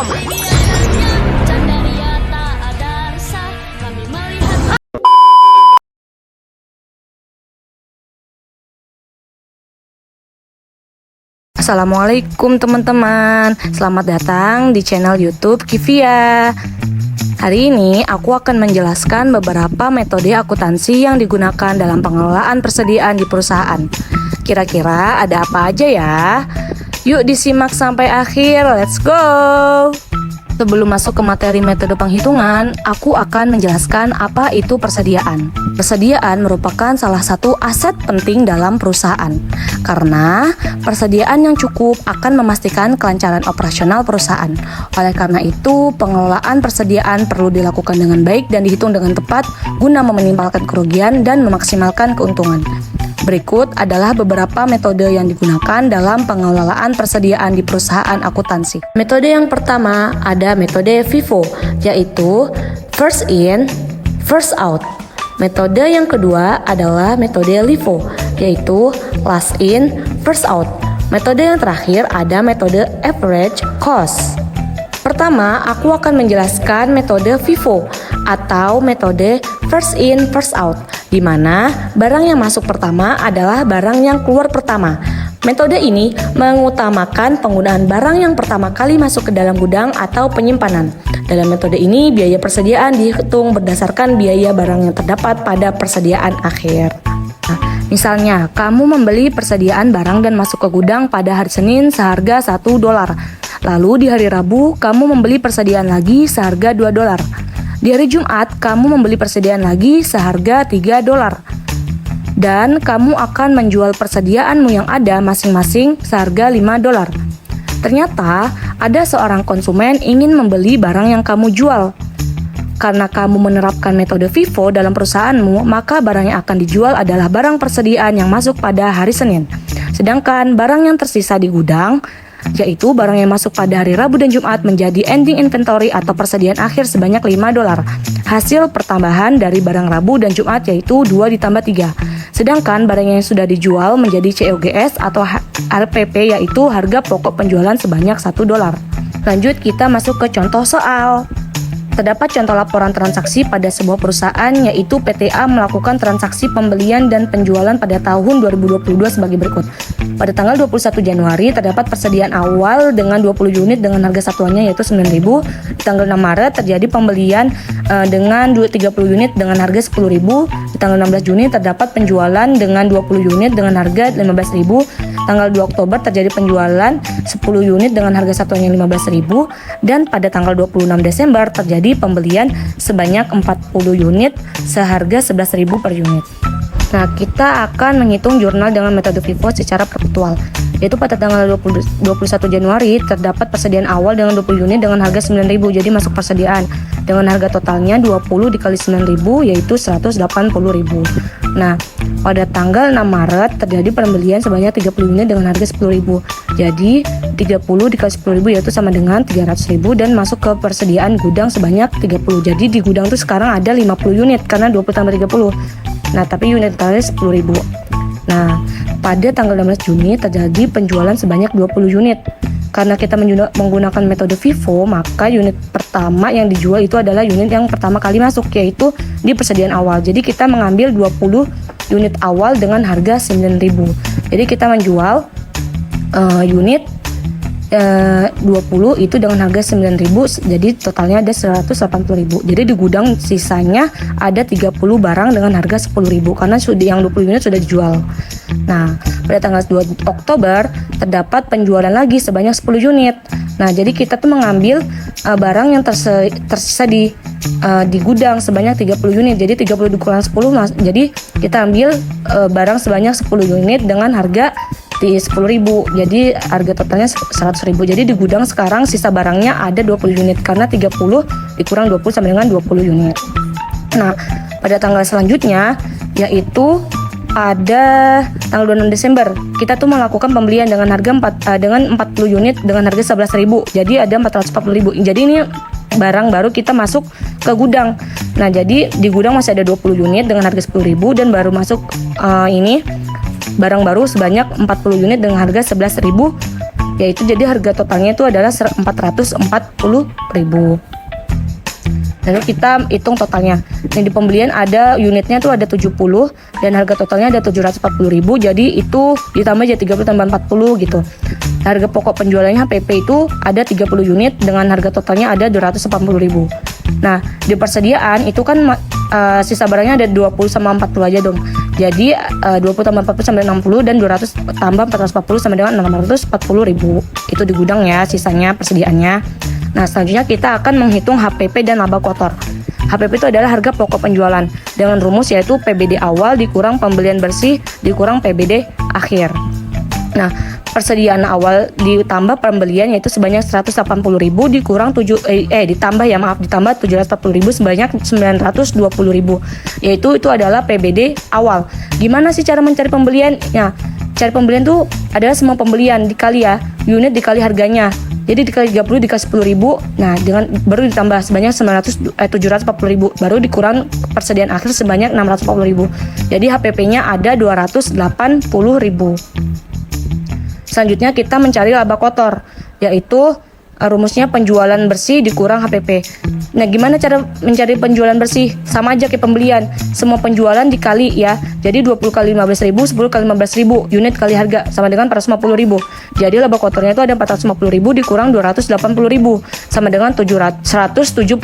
com. Assalamualaikum teman-teman, selamat datang di channel YouTube Kivia. Hari ini aku akan menjelaskan beberapa metode akuntansi yang digunakan dalam pengelolaan persediaan di perusahaan. Kira-kira ada apa aja ya? Yuk disimak sampai akhir, let's go! Sebelum masuk ke materi metode penghitungan, aku akan menjelaskan apa itu persediaan. Persediaan merupakan salah satu aset penting dalam perusahaan, karena persediaan yang cukup akan memastikan kelancaran operasional perusahaan. Oleh karena itu, pengelolaan persediaan perlu dilakukan dengan baik dan dihitung dengan tepat guna meminimalkan kerugian dan memaksimalkan keuntungan. Berikut adalah beberapa metode yang digunakan dalam pengelolaan persediaan di perusahaan akuntansi. Metode yang pertama ada metode FIFO, yaitu first in, first out. Metode yang kedua adalah metode LIFO, yaitu last in, first out. Metode yang terakhir ada metode average cost. Pertama, aku akan menjelaskan metode FIFO atau metode first in, first out, di mana barang yang masuk pertama adalah barang yang keluar pertama. Metode ini mengutamakan penggunaan barang yang pertama kali masuk ke dalam gudang atau penyimpanan. Dalam metode ini, biaya persediaan dihitung berdasarkan biaya barang yang terdapat pada persediaan akhir. Nah, misalnya, kamu membeli persediaan barang dan masuk ke gudang pada hari Senin seharga $1. Lalu di hari Rabu, kamu membeli persediaan lagi seharga $2. Di hari Jumat, kamu membeli persediaan lagi seharga $3. Dan kamu akan menjual persediaanmu yang ada masing-masing seharga $5. Ternyata, ada seorang konsumen ingin membeli barang yang kamu jual. Karena kamu menerapkan metode FIFO dalam perusahaanmu, maka barang yang akan dijual adalah barang persediaan yang masuk pada hari Senin. Sedangkan barang yang tersisa di gudang, yaitu barang yang masuk pada hari Rabu dan Jumat, menjadi ending inventory atau persediaan akhir sebanyak $5. Hasil pertambahan dari barang Rabu dan Jumat yaitu 2 ditambah 3. Sedangkan barang yang sudah dijual menjadi COGS atau RPP, yaitu harga pokok penjualan sebanyak $1. Lanjut kita masuk ke contoh soal. Terdapat contoh laporan transaksi pada sebuah perusahaan, yaitu PTA melakukan transaksi pembelian dan penjualan pada tahun 2022 sebagai berikut. Pada tanggal 21 Januari terdapat persediaan awal dengan 20 unit dengan harga satuannya yaitu 9.000. Di tanggal 6 Maret terjadi pembelian dengan 30 unit dengan harga 10.000. Di tanggal 16 Juni terdapat penjualan dengan 20 unit dengan harga 15.000. Tanggal 2 Oktober terjadi penjualan 10 unit dengan harga satuannya 15.000. Dan pada tanggal 26 Desember terjadi pembelian sebanyak 40 unit seharga 11.000 per unit. Nah, kita akan menghitung jurnal dengan metode FIFO secara perpetual, yaitu pada tanggal 21 Januari terdapat persediaan awal dengan 20 unit dengan harga 9.000, jadi masuk persediaan dengan harga totalnya 20 dikali 9.000 yaitu 180.000. Nah, pada tanggal 6 Maret terjadi pembelian sebanyak 30 unit dengan harga 10.000, jadi 30 dikali 10.000 yaitu sama dengan 300.000 dan masuk ke persediaan gudang sebanyak 30. Jadi di gudang itu sekarang ada 50 unit karena 20 tambah 30. Nah, tapi unit totalnya 10.000. Nah, pada tanggal 16 Juni terjadi penjualan sebanyak 20 unit. Karena kita menggunakan metode FIFO, maka unit pertama yang dijual itu adalah unit yang pertama kali masuk, yaitu di persediaan awal. Jadi kita mengambil 20 unit awal dengan harga 9.000. Jadi kita menjual unit 20 itu dengan harga 9.000, jadi totalnya ada 180.000. Jadi di gudang sisanya ada 30 barang dengan harga 10.000 karena yang 20 unit sudah dijual. Nah, pada tanggal 2 Oktober terdapat penjualan lagi sebanyak 10 unit. Nah, jadi kita tuh mengambil barang yang tersisa di gudang sebanyak 30 unit. Jadi 30 dikurang 10, jadi kita ambil barang sebanyak 10 unit dengan harga 10.000, jadi harga totalnya 100.000. Jadi di gudang sekarang sisa barangnya ada 20 unit karena 30 dikurang 20 sama dengan 20 unit. Nah, pada tanggal selanjutnya yaitu pada tanggal 26 Desember kita tuh melakukan pembelian dengan harga 40 unit dengan harga 11.000. Jadi ada 440.000. Jadi ini barang baru kita masuk ke gudang. Nah, jadi di gudang masih ada 20 unit dengan harga 10.000 dan baru masuk ini barang baru sebanyak 40 unit dengan harga 11.000 yaitu jadi harga totalnya itu adalah 440.000. Lalu kita hitung totalnya. Yang di pembelian ada unitnya tuh ada 70 dan harga totalnya ada 740.000. Jadi itu ditambah jadi 30 tambah 40 gitu. Harga pokok penjualannya HPP itu ada 30 unit dengan harga totalnya ada 280.000. Nah, di persediaan itu kan sisa barangnya ada 20 sama 40 aja dong. Jadi 20 tambah 40 sampai 60 dan 200 tambah 440 sama dengan 640.000. Itu di gudang ya, sisanya persediaannya. Nah, selanjutnya kita akan menghitung HPP dan laba kotor. HPP itu adalah harga pokok penjualan dengan rumus yaitu PBD awal dikurang pembelian bersih dikurang PBD akhir. Nah, persediaan awal ditambah pembelian yaitu sebanyak 180.000 dikurang ditambah 740.000 sebanyak 920.000. Yaitu itu adalah PBD awal. Gimana sih cara mencari pembelian? Nah, cari pembelian tuh adalah semua pembelian dikali ya, unit dikali harganya. Jadi dikali 30 dikali 10.000. Nah, baru ditambah sebanyak 740.000, baru dikurang persediaan akhir sebanyak 640.000. Jadi HPP-nya ada 280.000. Selanjutnya kita mencari laba kotor, yaitu rumusnya penjualan bersih dikurang HPP. Nah, gimana cara mencari penjualan bersih? Sama aja kayak pembelian. Semua penjualan dikali ya. Jadi 20 kali 15.000, 10 kali 15.000, unit kali harga sama dengan 450.000. Jadi laba kotornya itu ada 450.000 dikurang 280.000 sama dengan 170.000.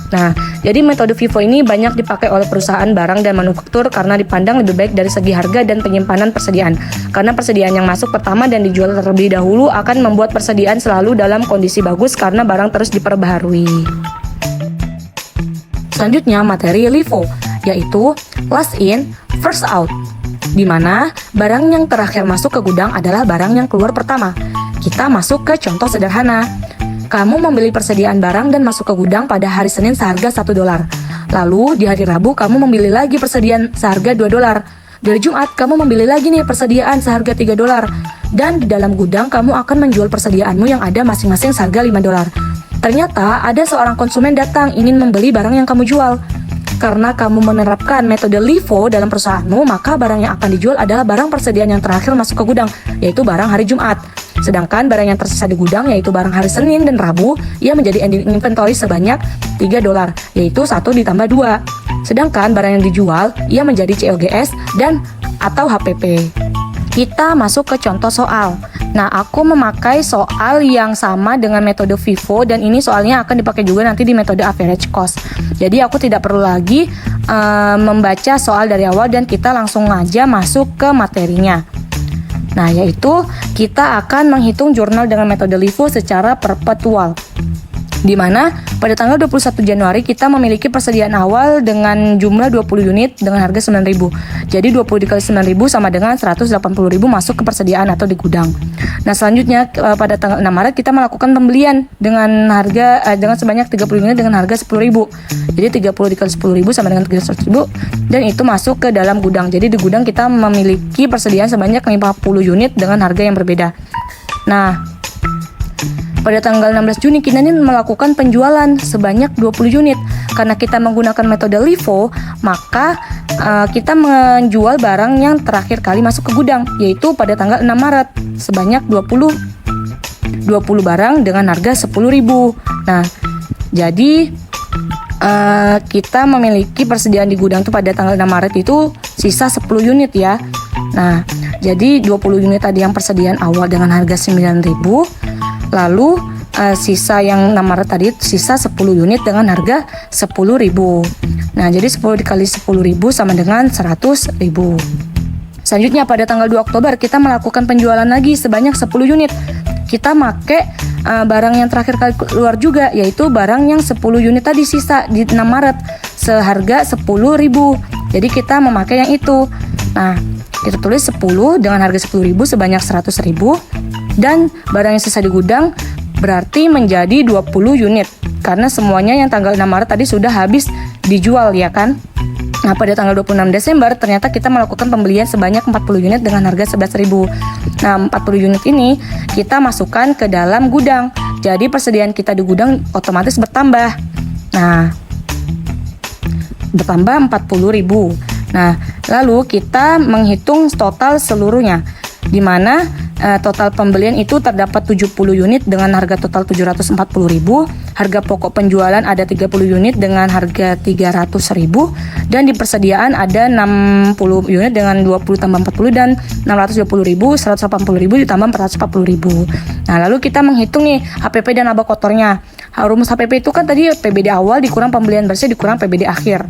Nah, jadi metode FIFO ini banyak dipakai oleh perusahaan barang dan manufaktur karena dipandang lebih baik dari segi harga dan penyimpanan persediaan. Karena persediaan yang masuk pertama dan dijual terlebih dahulu akan membuat persediaan selalu dalam kondisi bagus karena barang terus diperbaharui. Selanjutnya materi LIFO, yaitu last in, first out, di mana barang yang terakhir masuk ke gudang adalah barang yang keluar pertama. Kita masuk ke contoh sederhana. Kamu membeli persediaan barang dan masuk ke gudang pada hari Senin seharga $1. Lalu di hari Rabu kamu membeli lagi persediaan seharga $2. Di hari Jumat kamu membeli lagi nih persediaan seharga $3. Dan di dalam gudang kamu akan menjual persediaanmu yang ada masing-masing seharga $5. Ternyata ada seorang konsumen datang ingin membeli barang yang kamu jual. Karena kamu menerapkan metode LIFO dalam perusahaanmu, maka barang yang akan dijual adalah barang persediaan yang terakhir masuk ke gudang, yaitu barang hari Jumat. Sedangkan barang yang tersisa di gudang yaitu barang hari Senin dan Rabu, ia menjadi ending inventory sebanyak $3, yaitu 1 ditambah 2. Sedangkan barang yang dijual, ia menjadi COGS dan atau HPP. Kita masuk ke contoh soal. Nah, aku memakai soal yang sama dengan metode FIFO dan ini soalnya akan dipakai juga nanti di metode average cost. Jadi aku tidak perlu lagi membaca soal dari awal dan kita langsung aja masuk ke materinya. Nah, yaitu kita akan menghitung jurnal dengan metode LIFO secara perpetual. Di mana pada tanggal 21 Januari kita memiliki persediaan awal dengan jumlah 20 unit dengan harga 9.000. Jadi 20 dikali 9.000 sama dengan 180.000 masuk ke persediaan atau di gudang. Nah, selanjutnya pada tanggal 6 Maret kita melakukan pembelian dengan harga dengan sebanyak 30 unit dengan harga 10.000. Jadi 30 dikali 10.000 sama dengan 300.000 dan itu masuk ke dalam gudang. Jadi di gudang kita memiliki persediaan sebanyak 50 unit dengan harga yang berbeda. Nah, pada tanggal 16 Juni kita ini melakukan penjualan sebanyak 20 unit. Karena kita menggunakan metode LIFO, maka kita menjual barang yang terakhir kali masuk ke gudang, yaitu pada tanggal 6 Maret sebanyak 20 barang dengan harga 10.000. Nah, jadi kita memiliki persediaan di gudang itu pada tanggal 6 Maret itu sisa 10 unit ya. Nah, jadi 20 unit tadi yang persediaan awal dengan harga 9.000. Lalu sisa yang 6 Maret tadi sisa 10 unit dengan harga 10.000. Nah, jadi 10 dikali 10.000 sama dengan 100.000. Selanjutnya pada tanggal 2 Oktober kita melakukan penjualan lagi sebanyak 10 unit. Kita make barang yang terakhir kali keluar juga, yaitu barang yang 10 unit tadi sisa di 6 Maret seharga 10.000. Jadi kita memakai yang itu. Nah, kita tulis 10 dengan harga 10.000 sebanyak 100.000 dan barang yang sisa di gudang berarti menjadi 20 unit karena semuanya yang tanggal 6 Maret tadi sudah habis dijual ya kan. Nah, pada tanggal 26 Desember ternyata kita melakukan pembelian sebanyak 40 unit dengan harga 11.000. Nah, 40 unit ini kita masukkan ke dalam gudang. Jadi persediaan kita di gudang otomatis bertambah. Nah, bertambah 40.000. Nah, lalu kita menghitung total seluruhnya. di mana total pembelian itu terdapat 70 unit dengan harga total 740.000, harga pokok penjualan ada 30 unit dengan harga 300.000, dan di persediaan ada 60 unit dengan 20 tambah 40 dan 620.000, 180.000 ditambah 440.000. Nah, lalu kita menghitung nih HPP dan laba kotornya. Rumus HPP itu kan tadi PBD awal dikurang pembelian bersih dikurang PBD akhir,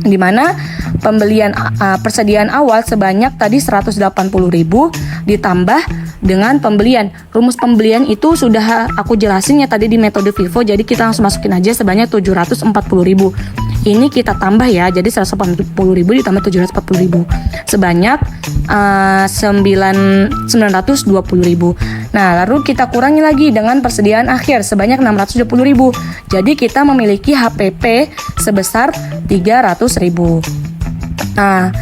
di mana pembelian persediaan awal sebanyak tadi 180.000 ditambah dengan pembelian. Rumus pembelian itu sudah aku jelasin ya tadi di metode FIFO, jadi kita langsung masukin aja sebanyak 740.000. Ini kita tambah ya, jadi 180.000 ditambah 740.000 sebanyak 920.000. Nah, lalu kita kurangi lagi dengan persediaan akhir sebanyak 620.000. Jadi kita memiliki HPP sebesar 300.000. Nah,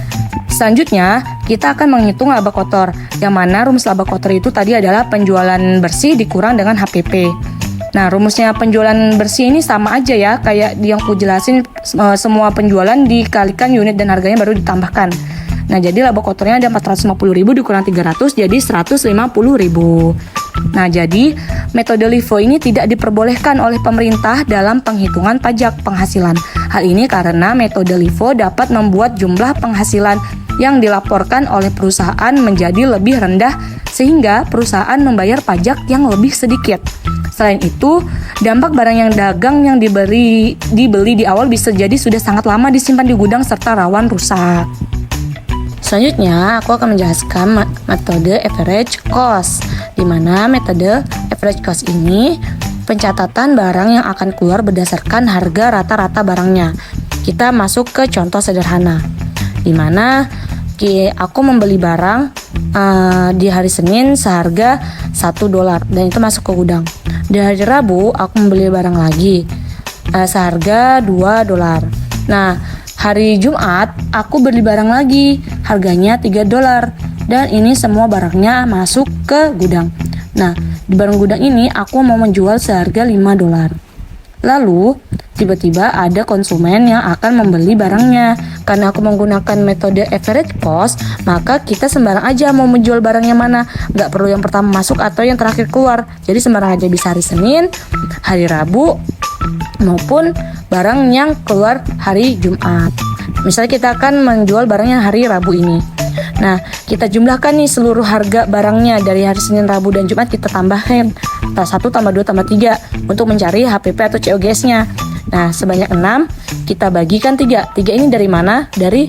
selanjutnya kita akan menghitung laba kotor, yang mana rumus laba kotor itu tadi adalah penjualan bersih dikurang dengan HPP. Nah, rumusnya penjualan bersih ini sama aja ya, kayak yang aku jelasin, semua penjualan dikalikan unit dan harganya baru ditambahkan. Nah, jadi laba kotornya ada 450.000 dikurang 300 jadi 150.000. Nah, jadi metode LIFO ini tidak diperbolehkan oleh pemerintah dalam penghitungan pajak penghasilan. Hal ini karena metode LIFO dapat membuat jumlah penghasilan yang dilaporkan oleh perusahaan menjadi lebih rendah sehingga perusahaan membayar pajak yang lebih sedikit. Selain itu, dampak barang yang dagang yang dibeli di awal bisa jadi sudah sangat lama disimpan di gudang serta rawan rusak. Selanjutnya, aku akan menjelaskan metode average cost, di mana metode average cost ini pencatatan barang yang akan keluar berdasarkan harga rata-rata barangnya. Kita masuk ke contoh sederhana, di mana aku membeli barang di hari Senin seharga $1 dan itu masuk ke gudang. Di hari Rabu aku membeli barang lagi seharga $2. Nah, hari Jumat aku beli barang lagi harganya $3 dan ini semua barangnya masuk ke gudang. Nah, di barang gudang ini aku mau menjual seharga $5. Lalu tiba-tiba ada konsumen yang akan membeli barangnya. Karena aku menggunakan metode average cost, maka kita sembarang aja mau menjual barang yang mana, nggak perlu yang pertama masuk atau yang terakhir keluar. Jadi sembarang aja, bisa hari Senin, hari Rabu, maupun barang yang keluar hari Jumat. Misalnya kita akan menjual barangnya hari Rabu ini. Nah, kita jumlahkan nih seluruh harga barangnya dari hari Senin, Rabu, dan Jumat, kita tambahin 1 tambah 2 tambah 3 untuk mencari HPP atau COGS-nya. Nah, sebanyak 6 kita bagikan 3. 3 ini dari mana? Dari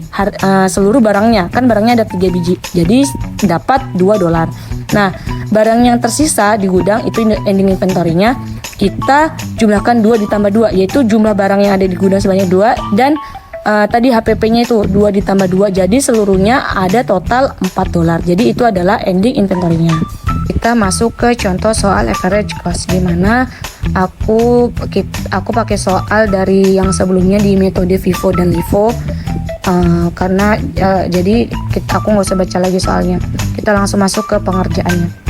seluruh barangnya. Kan barangnya ada 3 biji. Jadi dapat $2. Nah, barang yang tersisa di gudang itu ending inventory-nya kita jumlahkan 2 ditambah 2, yaitu jumlah barang yang ada di gudang sebanyak 2 dan tadi HPP-nya itu 2 ditambah 2, jadi seluruhnya ada total $4. Jadi itu adalah ending inventory-nya. Kita masuk ke contoh soal average cost, di mana aku pakai soal dari yang sebelumnya di metode FIFO dan LIFO, karena jadi aku nggak usah baca lagi soalnya. Kita langsung masuk ke pengerjaannya.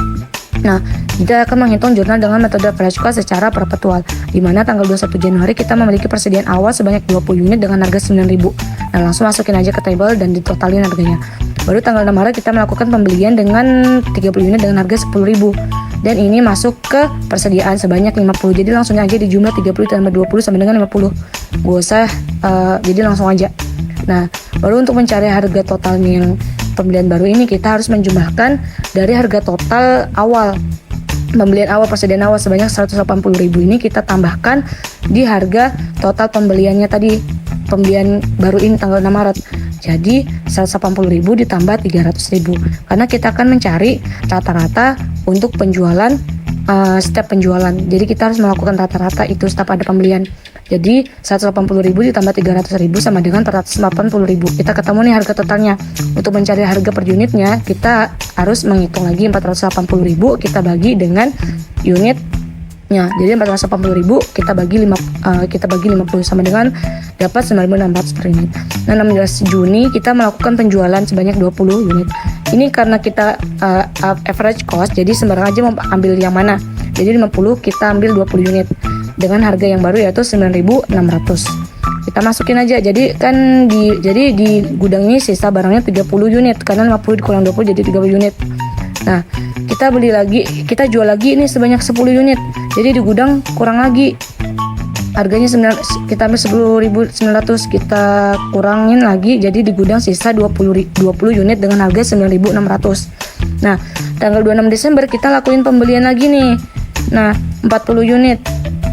Nah, kita akan menghitung jurnal dengan metode average cost secara perpetual, di mana tanggal 21 Januari kita memiliki persediaan awal sebanyak 20 unit dengan harga 9.000. Nah, langsung masukin aja ke table dan ditotalin harganya. Baru tanggal 6 Maret kita melakukan pembelian dengan 30 unit dengan harga 10.000. Dan ini masuk ke persediaan sebanyak 50. Jadi langsung aja di jumlah 30 tambah 20 sama dengan 50. Gak usah, jadi langsung aja. Nah, baru untuk mencari harga totalnya yang pembelian baru ini, kita harus menjumlahkan dari harga total awal. Pembelian awal, persediaan awal sebanyak 180.000 ini kita tambahkan di harga total pembeliannya tadi, pembelian baru ini tanggal 6 Maret. Jadi 180.000 ditambah 300.000, karena kita akan mencari rata-rata untuk penjualan, setiap penjualan. Jadi kita harus melakukan rata-rata itu setiap ada pembelian. Jadi 180.000 ditambah 300.000 sama dengan 480.000. Kita ketemu nih harga totalnya. Untuk mencari harga per unitnya, kita harus menghitung lagi 480.000 kita bagi dengan unitnya. Jadi 480.000 kita bagi 50 sama dengan dapat 9.600 per unit. Nah, 16 Juni kita melakukan penjualan sebanyak 20 unit. Ini karena kita average cost, jadi sembarang aja mau ambil yang mana. Jadi 50 kita ambil 20 unit dengan harga yang baru yaitu 9.600. Kita masukin aja. Jadi di gudang ini sisa barangnya 30 unit karena 50 dikurang 20 jadi 30 unit. Nah, kita jual lagi ini sebanyak 10 unit. Jadi di gudang kurang lagi. Harganya kita ambil 10.900, kita kurangin lagi, jadi di gudang sisa 20 unit dengan harga 9.600. Nah, tanggal 26 Desember kita lakuin pembelian lagi nih. Nah, 40 unit.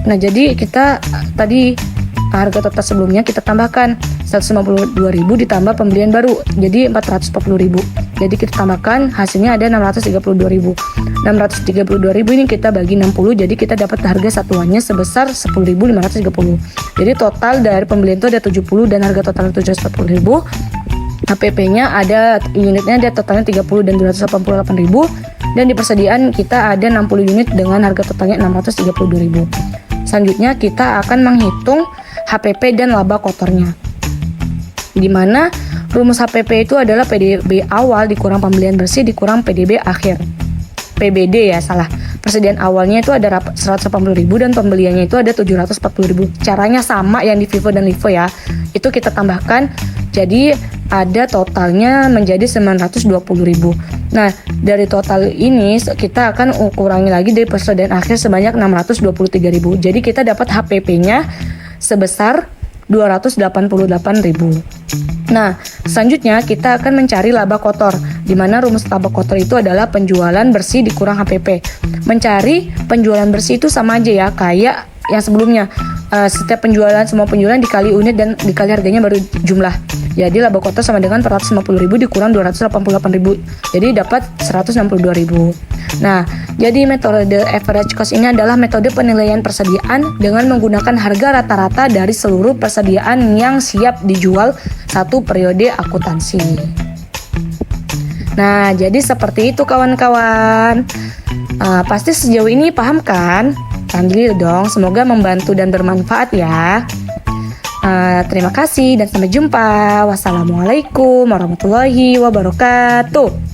Nah, jadi kita tadi harga total sebelumnya kita tambahkan 152.000 ditambah pembelian baru, jadi 440.000. Jadi kita tambahkan hasilnya ada 632.000. 632.000 ini kita bagi 60, jadi kita dapat harga satuannya sebesar 10.530. Jadi total dari pembelian itu ada 70 dan harga total 740.000. HPP-nya ada, unitnya ada totalnya 30 dan 288.000, dan di persediaan kita ada 60 unit dengan harga totalnya 632.000. Selanjutnya kita akan menghitung HPP dan laba kotornya, di mana rumus HPP itu adalah PDB awal dikurang pembelian bersih dikurang PDB akhir. PBD ya, salah. Persediaan awalnya itu ada 180.000 dan pembeliannya itu ada 740.000. Caranya sama yang di Vivo dan Livo ya. Itu kita tambahkan, jadi ada totalnya menjadi 920.000. Nah, dari total ini kita akan kurangi lagi dari persediaan akhir sebanyak 623.000. Jadi kita dapat HPP-nya sebesar 288.000. Nah, selanjutnya kita akan mencari laba kotor, di mana rumus laba kotor itu adalah penjualan bersih dikurang HPP. Mencari penjualan bersih itu sama aja ya, kayak yang sebelumnya. Setiap penjualan, semua penjualan dikali unit dan dikali harganya baru jumlah. Jadi laba kotor sama dengan 450.000 dikurang 288.000. Jadi dapat 162.000. Nah, jadi metode average cost ini adalah metode penilaian persediaan dengan menggunakan harga rata-rata dari seluruh persediaan yang siap dijual satu periode akuntansi. Nah, jadi seperti itu kawan-kawan. Pasti sejauh ini paham kan? Alhamdulillah dong, semoga membantu dan bermanfaat ya. Terima kasih dan sampai jumpa. Wassalamualaikum warahmatullahi wabarakatuh.